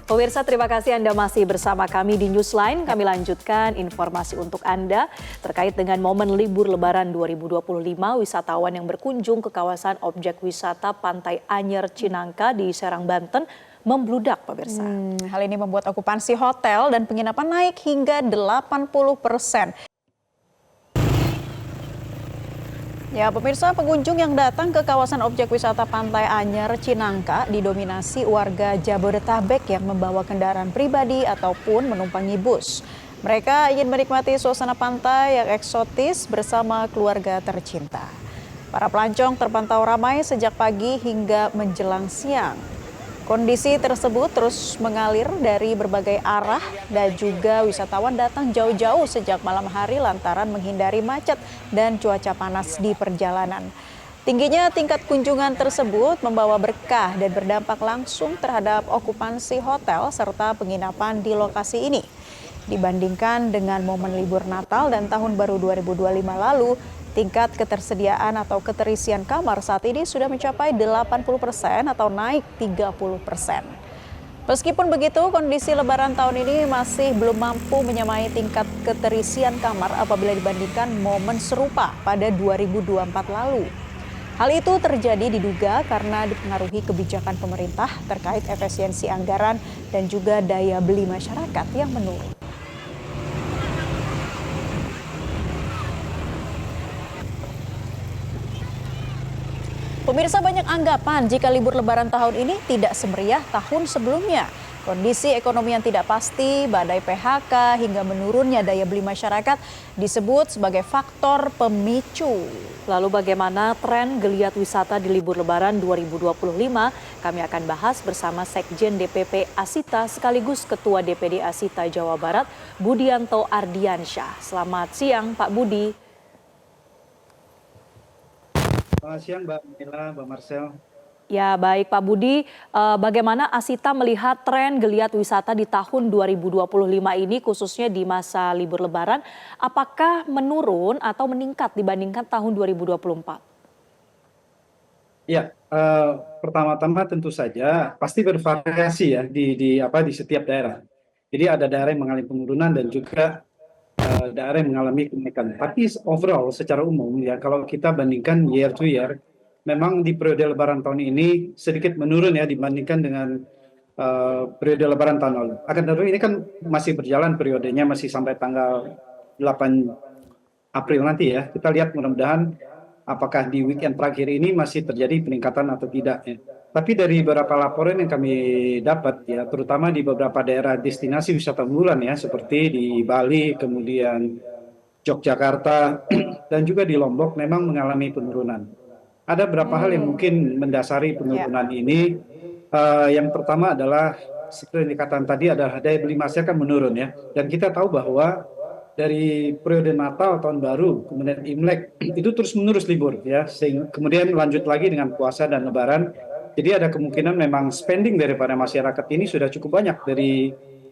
Pemirsa, terima kasih Anda masih bersama kami di Newsline. Kami lanjutkan informasi untuk Anda terkait dengan momen libur Lebaran 2025. Wisatawan yang berkunjung ke kawasan objek wisata Pantai Anyer Cinangka di Serang, Banten membludak, pemirsa. Hal ini membuat okupansi hotel dan penginapan naik hingga 80%. Ya, pemirsa, pengunjung yang datang ke kawasan objek wisata Pantai Anyer Cinangka didominasi warga Jabodetabek yang membawa kendaraan pribadi ataupun menumpangi bus. Mereka ingin menikmati suasana pantai yang eksotis bersama keluarga tercinta. Para pelancong terpantau ramai sejak pagi hingga menjelang siang. Kondisi tersebut terus mengalir dari berbagai arah dan juga wisatawan datang jauh-jauh sejak malam hari lantaran menghindari macet dan cuaca panas di perjalanan. Tingginya tingkat kunjungan tersebut membawa berkah dan berdampak langsung terhadap okupansi hotel serta penginapan di lokasi ini. Dibandingkan dengan momen libur Natal dan Tahun Baru 2025 lalu, tingkat ketersediaan atau keterisian kamar saat ini sudah mencapai 80% atau naik 30%. Meskipun begitu, kondisi Lebaran tahun ini masih belum mampu menyamai tingkat keterisian kamar apabila dibandingkan momen serupa pada 2024 lalu. Hal itu terjadi diduga karena dipengaruhi kebijakan pemerintah terkait efisiensi anggaran dan juga daya beli masyarakat yang menurun. Pemirsa, banyak anggapan jika libur Lebaran tahun ini tidak semeriah tahun sebelumnya. Kondisi ekonomi yang tidak pasti, badai PHK, hingga menurunnya daya beli masyarakat disebut sebagai faktor pemicu. Lalu bagaimana tren geliat wisata di libur Lebaran 2025? Kami akan bahas bersama Sekjen DPP Asita sekaligus Ketua DPD Asita Jawa Barat, Budianto Ardiansyah. Selamat siang, Pak Budi. Selamat siang Mbak Mila, Mbak Marcel. Ya, baik Pak Budi, bagaimana Asita melihat tren geliat wisata di tahun 2025 ini khususnya di masa libur Lebaran, apakah menurun atau meningkat dibandingkan tahun 2024? Ya, pertama-tama tentu saja pasti bervariasi ya di setiap daerah. Jadi ada daerah yang mengalami penurunan dan juga daerah yang mengalami kenaikan. Tapi overall secara umum ya kalau kita bandingkan year to year, memang di periode Lebaran tahun ini sedikit menurun ya dibandingkan dengan periode Lebaran tahun lalu. Akan tetapi ini kan masih berjalan periodenya, masih sampai tanggal 8 April nanti ya. Kita lihat mudah-mudahan apakah di weekend terakhir ini masih terjadi peningkatan atau tidak ya. Tapi dari beberapa laporan yang kami dapat ya, terutama di beberapa daerah destinasi wisata unggulan ya, seperti di Bali, kemudian Yogyakarta, dan juga di Lombok memang mengalami penurunan. Ada beberapa hal yang mungkin mendasari penurunan ini. Yang pertama adalah seperti yang dikatakan tadi adalah daya beli masyarakat menurun ya. Dan kita tahu bahwa dari periode Natal, Tahun Baru, kemudian Imlek itu terus menerus libur ya. Kemudian lanjut lagi dengan puasa dan Lebaran. Jadi ada kemungkinan memang spending daripada masyarakat ini sudah cukup banyak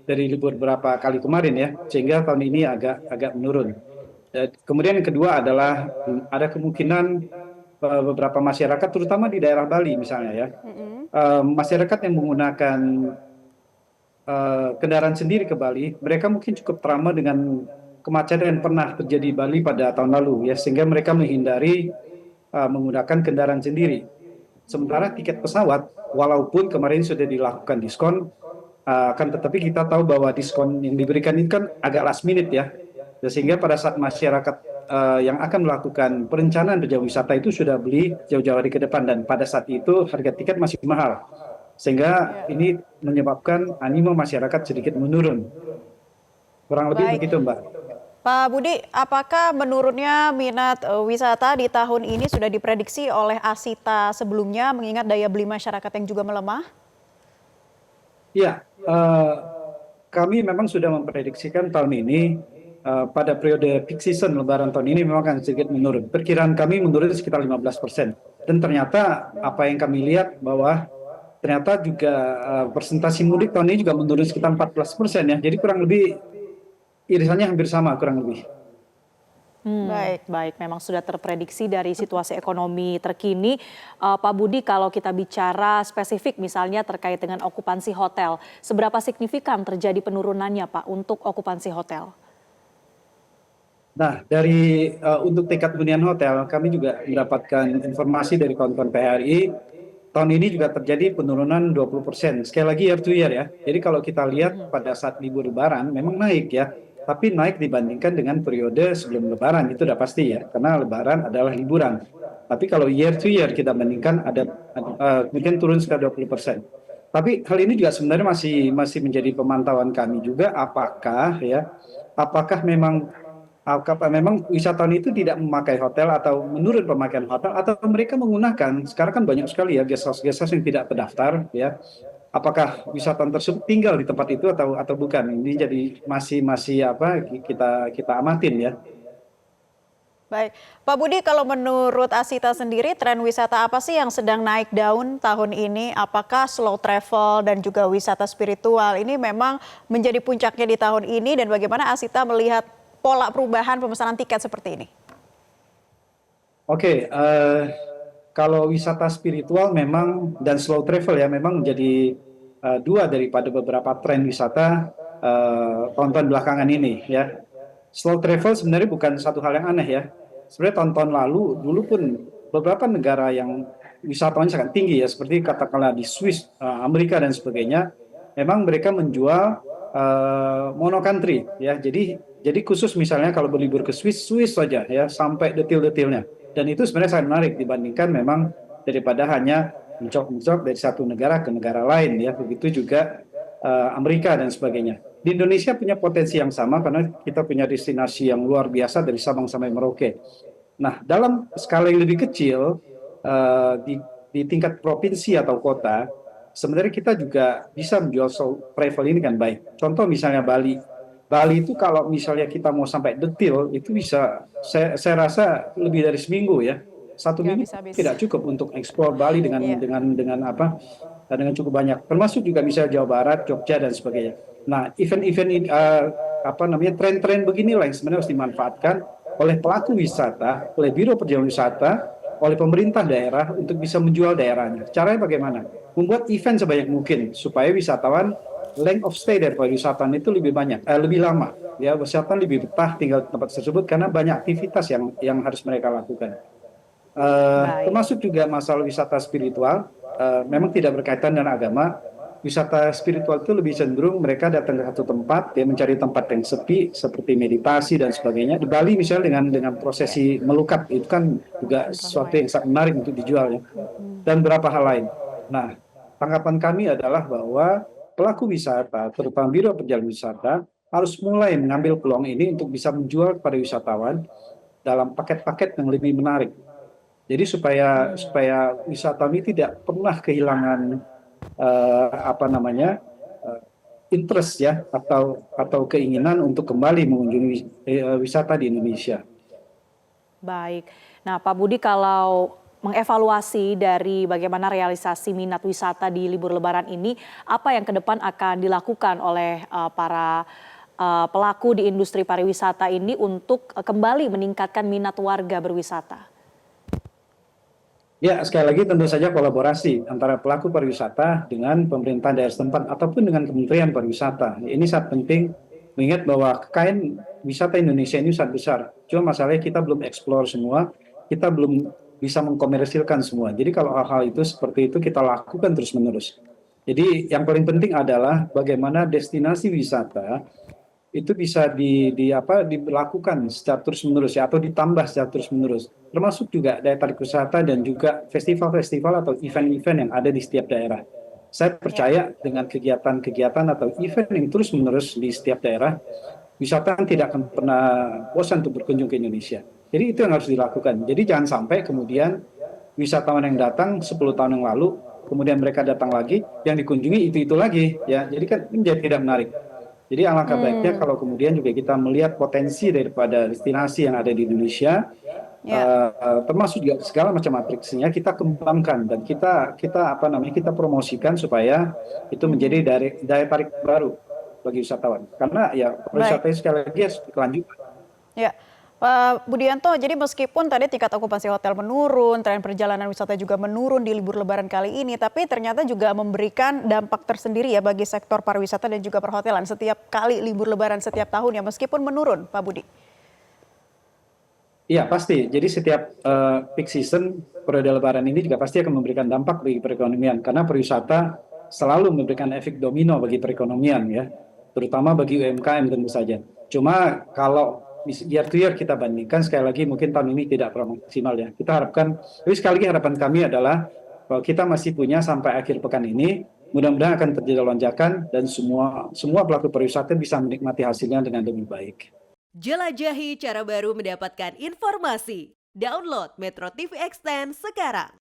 dari libur beberapa kali kemarin ya, sehingga tahun ini agak menurun. Kemudian yang kedua adalah ada kemungkinan beberapa masyarakat, terutama di daerah Bali misalnya ya, masyarakat yang menggunakan kendaraan sendiri ke Bali, mereka mungkin cukup trauma dengan kemacetan yang pernah terjadi di Bali pada tahun lalu ya, sehingga mereka menghindari menggunakan kendaraan sendiri. Sementara tiket pesawat, walaupun kemarin sudah dilakukan diskon, kan tetapi kita tahu bahwa diskon yang diberikan ini kan agak last minute ya, sehingga pada saat masyarakat yang akan melakukan perencanaan perjalanan wisata itu sudah beli jauh-jauh hari ke depan, dan pada saat itu harga tiket masih mahal, sehingga ini menyebabkan animo masyarakat sedikit menurun. Kurang lebih begitu Mbak. Pak Budi, apakah menurunnya minat wisata di tahun ini sudah diprediksi oleh Asita sebelumnya mengingat daya beli masyarakat yang juga melemah? Ya, kami memang sudah memprediksikan tahun ini pada periode peak season Lebaran tahun ini memang akan sedikit menurun. Perkiraan kami menurun sekitar 15%. Dan ternyata apa yang kami lihat bahwa ternyata juga persentase mudik tahun ini juga menurun sekitar 14% ya. Jadi kurang lebih irisannya hampir sama kurang lebih. Baik. Baik, memang sudah terprediksi dari situasi ekonomi terkini. Pak Budi, kalau kita bicara spesifik misalnya terkait dengan okupansi hotel, seberapa signifikan terjadi penurunannya Pak untuk okupansi hotel? Nah, untuk tingkat hunian hotel, kami juga mendapatkan informasi dari kawan-kawan PHRI, tahun ini juga terjadi penurunan 20%. Sekali lagi year to year ya. Jadi kalau kita lihat pada saat libur Lebaran memang naik ya, tapi naik dibandingkan dengan periode sebelum Lebaran itu udah pasti ya, karena Lebaran adalah liburan. Tapi kalau year to year kita bandingkan kemudian turun sekitar 20%. Tapi hal ini juga sebenarnya masih menjadi pemantauan kami juga apakah memang wisatawan itu tidak memakai hotel atau menurun pemakaian hotel atau mereka menggunakan, sekarang kan banyak sekali ya guest house yang tidak terdaftar ya, apakah wisatawan tersebut tinggal di tempat itu atau bukan, ini jadi masih kita amatin ya. Baik, Pak Budi, kalau menurut Asita sendiri, tren wisata apa sih yang sedang naik daun tahun ini? Apakah slow travel dan juga wisata spiritual ini memang menjadi puncaknya di tahun ini, dan bagaimana Asita melihat pola perubahan pemesanan tiket seperti ini? Oke, kalau wisata spiritual memang dan slow travel ya memang menjadi dua daripada beberapa tren wisata tahun-tahun belakangan ini ya. Slow travel sebenarnya bukan satu hal yang aneh ya. Sebenarnya tahun-tahun lalu dulu pun beberapa negara yang wisatawannya sangat tinggi ya, seperti katakanlah di Swiss, Amerika dan sebagainya, memang mereka menjual mono country ya. Jadi khusus misalnya kalau berlibur ke Swiss saja ya sampai detail-detailnya. Dan itu sebenarnya sangat menarik dibandingkan memang daripada hanya mencok-mencok dari satu negara ke negara lain ya. Begitu juga Amerika dan sebagainya. Di Indonesia punya potensi yang sama karena kita punya destinasi yang luar biasa dari Sabang sampai Merauke. Nah, dalam skala yang lebih kecil di tingkat provinsi atau kota, sebenarnya kita juga bisa menjual travel ini kan baik. Contoh misalnya Bali. Bali itu kalau misalnya kita mau sampai detail itu bisa, saya rasa lebih dari seminggu ya. Satu Nggak minggu bisa habis. tidak cukup untuk eksplor Bali dengan Iya. dengan cukup banyak. Termasuk juga misalnya Jawa Barat, Jogja dan sebagainya. Nah, event-event tren-tren beginilah yang sebenarnya harus dimanfaatkan oleh pelaku wisata, oleh Biro Perjalanan Wisata, oleh pemerintah daerah untuk bisa menjual daerahnya. Caranya bagaimana? Membuat event sebanyak mungkin supaya wisatawan length of stay dari pariwisata itu lebih lama. Ya, wisatawan lebih betah tinggal di tempat tersebut karena banyak aktivitas yang harus mereka lakukan. Termasuk juga masalah wisata spiritual, memang tidak berkaitan dengan agama. Wisata spiritual itu lebih cenderung mereka datang ke satu tempat, ya mencari tempat yang sepi, seperti meditasi dan sebagainya. Di Bali misalnya dengan prosesi melukat, itu kan juga sesuatu yang sangat menarik untuk dijual ya. Dan beberapa hal lain. Nah, tanggapan kami adalah bahwa pelaku wisata, terutama Biro Perjalanan Wisata, harus mulai mengambil peluang ini untuk bisa menjual kepada wisatawan dalam paket-paket yang lebih menarik. Jadi supaya wisatawan ini tidak pernah kehilangan interest ya atau keinginan untuk kembali mengunjungi wisata di Indonesia. Baik. Nah, Pak Budi, kalau mengevaluasi dari bagaimana realisasi minat wisata di libur Lebaran ini, apa yang ke depan akan dilakukan oleh para pelaku di industri pariwisata ini untuk kembali meningkatkan minat warga berwisata? Ya, sekali lagi tentu saja kolaborasi antara pelaku pariwisata dengan pemerintah daerah setempat ataupun dengan Kementerian Pariwisata. Ini sangat penting mengingat bahwa kekayaan wisata Indonesia ini sangat besar. Cuma masalahnya kita belum eksplor semua, kita belum bisa mengkomersilkan semua. Jadi kalau hal-hal itu seperti itu kita lakukan terus-menerus. Jadi yang paling penting adalah bagaimana destinasi wisata itu bisa dilakukan secara terus-menerus ya, atau ditambah secara terus-menerus. Termasuk juga daya tarik wisata dan juga festival-festival atau event-event yang ada di setiap daerah. Saya percaya dengan kegiatan-kegiatan atau event yang terus-menerus di setiap daerah, wisatawan tidak akan pernah bosan untuk berkunjung ke Indonesia. Jadi itu yang harus dilakukan. Jadi jangan sampai kemudian wisatawan yang datang 10 tahun yang lalu, kemudian mereka datang lagi, yang dikunjungi itu lagi. Ya, jadi kan ini jadi tidak menarik. Jadi alangkah baiknya kalau kemudian juga kita melihat potensi daripada destinasi yang ada di Indonesia, termasuk juga segala macam matriksnya kita kembangkan dan kita promosikan supaya itu menjadi daya tarik baru bagi wisatawan. Karena ya wisata sekali lagi harus berkelanjutan. Ya, Pak Budianto, jadi meskipun tadi tingkat okupansi hotel menurun, tren perjalanan wisata juga menurun di libur lebaran kali ini, tapi ternyata juga memberikan dampak tersendiri ya bagi sektor pariwisata dan juga perhotelan setiap kali libur lebaran setiap tahun ya, meskipun menurun, Pak Budi. Iya pasti. Jadi setiap peak season periode Lebaran ini juga pasti akan memberikan dampak bagi perekonomian karena pariwisata selalu memberikan efek domino bagi perekonomian ya, terutama bagi UMKM tentu saja. Cuma kalau year to year kita bandingkan sekali lagi mungkin tahun ini tidak terlalu maksimal ya. Kita harapkan, tapi sekali lagi harapan kami adalah bahwa kita masih punya sampai akhir pekan ini. Mudah-mudahan akan terjadi lonjakan dan semua pelaku pariwisata bisa menikmati hasilnya dengan lebih baik. Jelajahi cara baru mendapatkan informasi. Download Metro TV Extend sekarang.